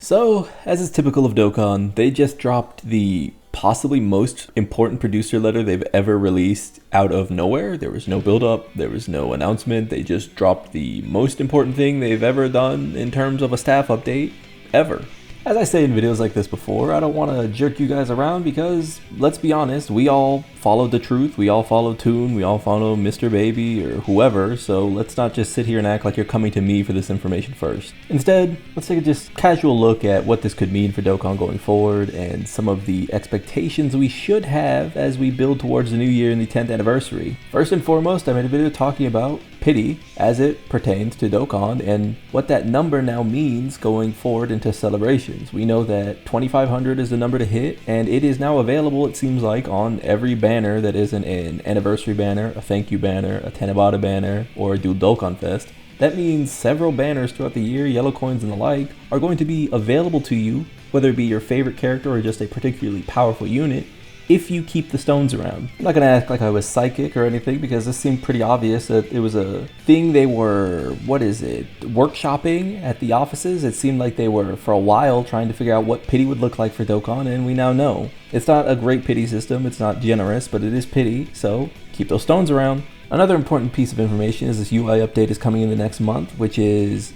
So, as is typical of Dokkan, they just dropped the possibly most important producer letter they've ever released out of nowhere. There was no build-up, there was no announcement, they just dropped the most important thing they've ever done in terms of a staff update, ever. As I say in videos like this before, I don't want to jerk you guys around because, let's be honest, we all followed the truth, we all follow Toon, we all follow Mr. Baby or whoever, so let's not just sit here and act like you're coming to me for this information first. Instead, let's take a just casual look at what this could mean for Dokkan going forward and some of the expectations we should have as we build towards the new year and the 10th anniversary. First and foremost, I made a video talking about pity as it pertains to Dokkan and what that number now means going forward into celebrations. We know that 2,500 is the number to hit, and it is now available, it seems like, on every banner that isn't an anniversary banner, a thank you banner, a Tanabata banner, or a Dual Dokkan Fest. That means several banners throughout the year, yellow coins and the like, are going to be available to you, whether it be your favorite character or just a particularly powerful unit, if you keep the stones around. I'm not going to act like I was psychic or anything because this seemed pretty obvious that it was a thing they were, workshopping at the offices. It seemed like they were for a while trying to figure out what pity would look like for Dokkan, and we now know. It's not a great pity system, it's not generous, but it is pity, so keep those stones around. Another important piece of information is this UI update is coming in the next month, which is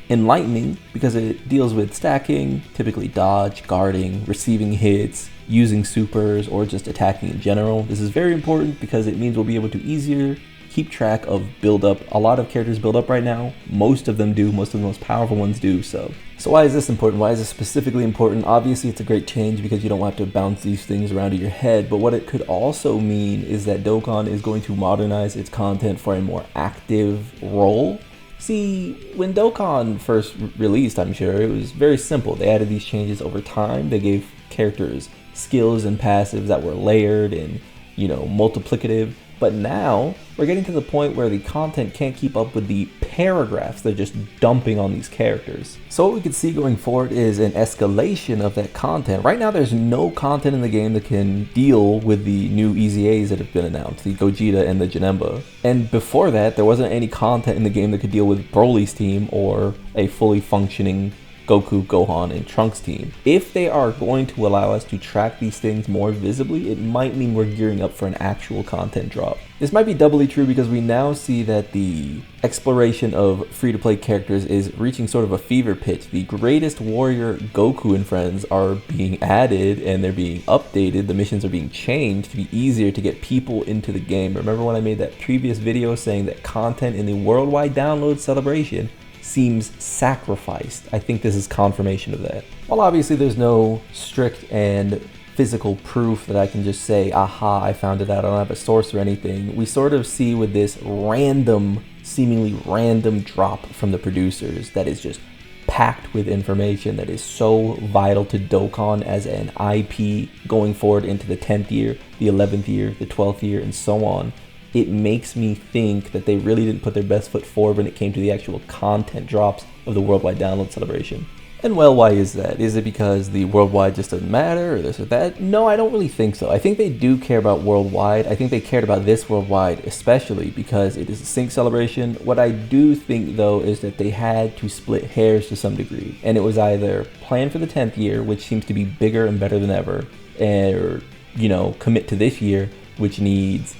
enlightening because it deals with stacking, typically dodge, guarding, receiving hits, using supers, or just attacking in general. This is very important because it means we'll be able to easier keep track of build up. A lot of characters build up right now. Most of them do. Most of the most powerful ones do. So why is this important? Why is this specifically important? Obviously, it's a great change because you don't have to bounce these things around in your head. But what it could also mean is that Dokkan is going to modernize its content for a more active role. See, when Dokkan first released, I'm sure, it was very simple. They added these changes over time. They gave characters skills and passives that were layered and, multiplicative. But now, we're getting to the point where the content can't keep up with the paragraphs they're just dumping on these characters. So what we could see going forward is an escalation of that content. Right now, there's no content in the game that can deal with the new EZAs that have been announced, the Gogeta and the Janemba. And before that, there wasn't any content in the game that could deal with Broly's team or a fully functioning Goku, Gohan, and Trunks team. If they are going to allow us to track these things more visibly, it might mean we're gearing up for an actual content drop. This might be doubly true because we now see that the exploration of free-to-play characters is reaching sort of a fever pitch. The greatest warrior Goku and friends are being added and they're being updated. The missions are being changed to be easier to get people into the game. Remember when I made that previous video saying that content in the worldwide download celebration seems sacrificed? I think this is confirmation of that. While obviously there's no strict and physical proof that I can just say, aha, I found it out, I don't have a source or anything, we sort of see with this seemingly random drop from the producers that is just packed with information that is so vital to Dokkan as an IP going forward into the 10th year, the 11th year, the 12th year, and so on. It makes me think that they really didn't put their best foot forward when it came to the actual content drops of the worldwide download celebration. And well, why is that? Is it because the worldwide just doesn't matter or this or that? No, I don't really think so. I think they do care about worldwide. I think they cared about this worldwide especially because it is a sync celebration. What I do think though is that they had to split hairs to some degree. And it was either plan for the 10th year, which seems to be bigger and better than ever, or, commit to this year, which needs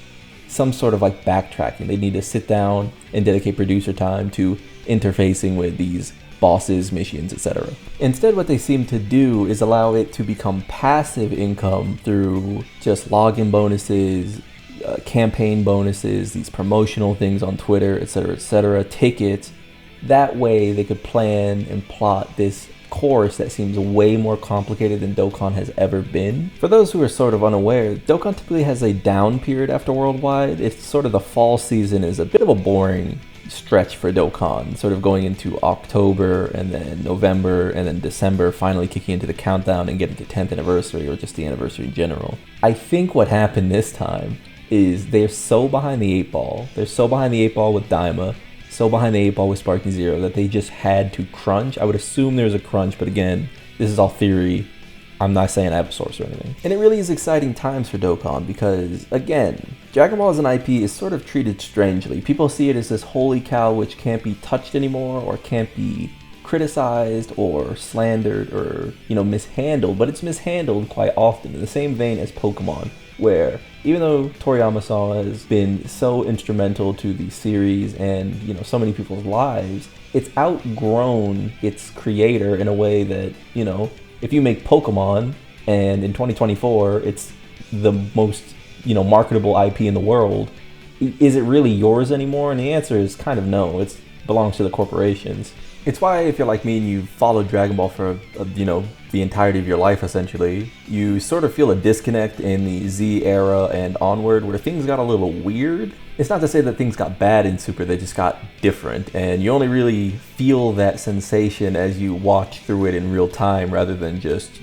some sort of backtracking. They need to sit down and dedicate producer time to interfacing with these bosses, missions, etc. Instead, what they seem to do is allow it to become passive income through just login bonuses, campaign bonuses, these promotional things on Twitter, etc., tickets. That way they could plan and plot this course that seems way more complicated than Dokkan has ever been. For those who are sort of unaware, Dokkan typically has a down period after Worldwide. It's sort of the fall season is a bit of a boring stretch for Dokkan, sort of going into October and then November and then December, finally kicking into the countdown and getting to 10th anniversary or just the anniversary in general. I think what happened this time is they're so behind the 8-ball. They're so behind the 8-ball with Daima, so behind the 8-ball with Sparking Zero that they just had to crunch. I would assume there's a crunch, but again, this is all theory. I'm not saying I have a source or anything. And it really is exciting times for Dokkan because, again, Dragon Ball as an IP is sort of treated strangely. People see it as this holy cow which can't be touched anymore or can't be criticized or slandered or, mishandled, but it's mishandled quite often in the same vein as Pokemon, where even though Toriyama-san has been so instrumental to the series and, so many people's lives, it's outgrown its creator in a way that, if you make Pokemon and in 2024 it's the most, marketable IP in the world, is it really yours anymore? And the answer is kind of no. It belongs to the corporations. It's why if you're like me and you followed Dragon Ball for, the entirety of your life essentially, you sort of feel a disconnect in the Z era and onward where things got a little weird. It's not to say that things got bad in Super, they just got different, and you only really feel that sensation as you watch through it in real time rather than just,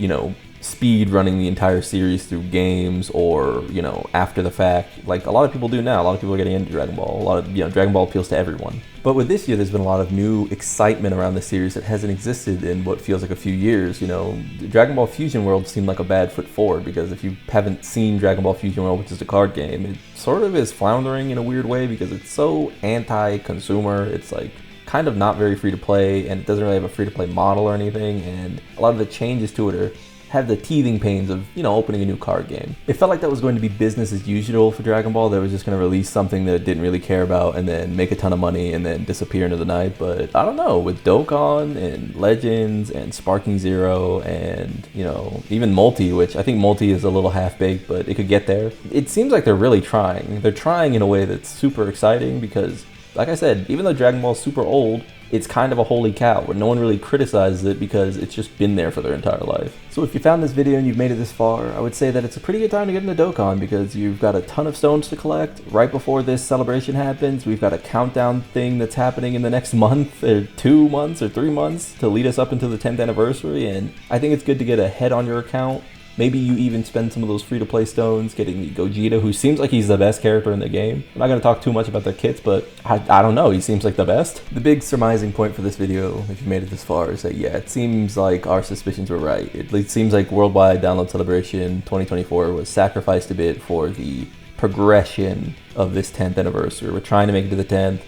speed running the entire series through games or, after the fact, like a lot of people do now. A lot of people are getting into Dragon Ball. A lot of, Dragon Ball appeals to everyone. But with this year, there's been a lot of new excitement around the series that hasn't existed in what feels like a few years. Dragon Ball Fusion World seemed like a bad foot forward because if you haven't seen Dragon Ball Fusion World, which is a card game, it sort of is floundering in a weird way because it's so anti-consumer. It's like kind of not very free to play, and it doesn't really have a free to play model or anything, and a lot of the changes to it have the teething pains of, opening a new card game. It felt like that was going to be business as usual for Dragon Ball. They was just going to release something that it didn't really care about and then make a ton of money and then disappear into the night. But I don't know, with Dokkan and Legends and Sparking Zero and, even Multi, which I think Multi is a little half-baked, but it could get there. It seems like they're really trying. They're trying in a way that's super exciting because, like I said, even though Dragon Ball is super old, it's kind of a holy cow where no one really criticizes it because it's just been there for their entire life. So if you found this video and you've made it this far, I would say that it's a pretty good time to get into Dokkan because you've got a ton of stones to collect. Right before this celebration happens, we've got a countdown thing that's happening in the next month or 2 months or 3 months to lead us up into the 10th anniversary, and I think it's good to get a head on your account. Maybe you even spend some of those free-to-play stones getting the Gogeta, who seems like he's the best character in the game. I'm not going to talk too much about their kits, but I don't know, he seems like the best. The big surmising point for this video, if you made it this far, is that yeah, it seems like our suspicions were right. It seems like Worldwide Download Celebration 2024 was sacrificed a bit for the progression of this 10th anniversary. We're trying to make it to the 10th.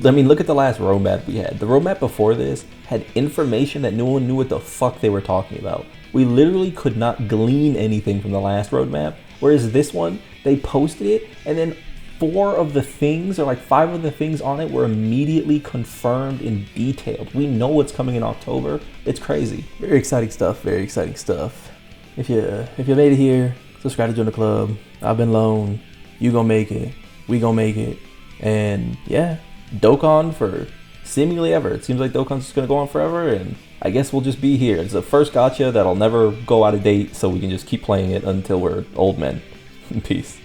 I mean, look at the last roadmap we had. The roadmap before this had information that no one knew what the fuck they were talking about. We literally could not glean anything from the last roadmap, whereas this one, they posted it, and then 4 of the things, or like 5 of the things on it were immediately confirmed and detailed. We know what's coming in October. It's crazy. Very exciting stuff, very exciting stuff. If you made it here, subscribe to join the club. I've been lone. You gonna make it. We gonna make it. And yeah, Dokkan for seemingly ever. It seems like Dokkan's just gonna go on forever, and I guess we'll just be here. It's the first gacha that'll never go out of date, so we can just keep playing it until we're old men. Peace.